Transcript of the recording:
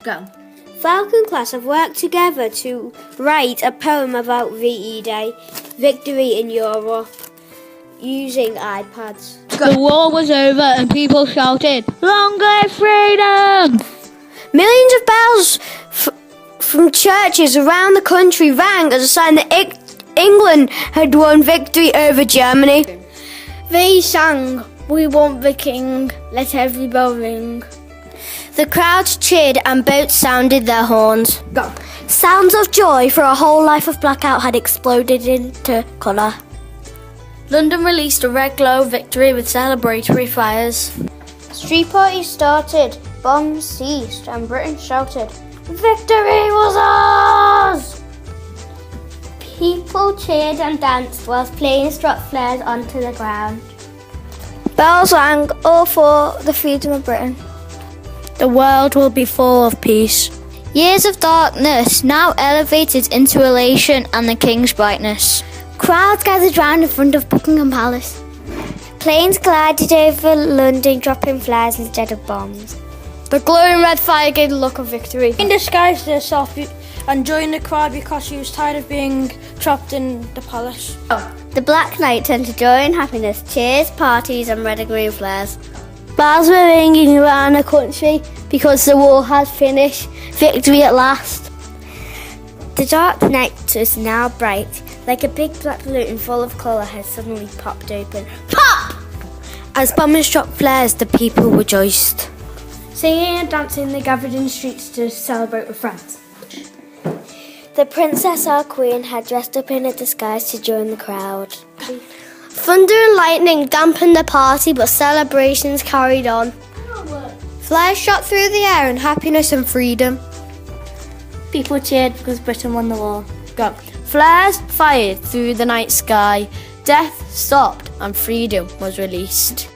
Go. Falcon class have worked together to write a poem about VE Day, victory in Europe, using iPads. The war was over and people shouted, "Long live freedom!" Millions of bells from churches around the country rang as a sign that England had won victory over Germany. They sang, "We want the king, let every bell ring." The crowds cheered and boats sounded their horns. Go. Sounds of joy for a whole life of blackout had exploded into colour. London released a red glow of victory with celebratory fires. Street parties started, bombs ceased, and Britain shouted, "Victory was ours!" People cheered and danced whilst planes dropped flares onto the ground. Bells rang, all for the freedom of Britain. The world will be full of peace. Years of darkness now elevated into elation and the king's brightness. Crowds gathered round in front of Buckingham Palace. Planes glided over London, dropping flares instead of bombs. The glowing red fire gave the look of victory. He disguised herself and joined the crowd because she was tired of being trapped in the palace. The Black Knight turned to joy and happiness, cheers, parties, and red and green flares. Bells were ringing around the country because the war had finished. Victory at last. The dark night was now bright, like a big black balloon full of colour had suddenly popped open. Pop! As bombers dropped flares, the people rejoiced. Singing and dancing, they gathered in the streets to celebrate with friends. The princess, our queen, had dressed up in a disguise to join the crowd. Thunder and lightning dampened the party, but celebrations carried on. Flares shot through the air in happiness and freedom. People cheered because Britain won the war. Go. Flares fired through the night sky. Death stopped and freedom was released.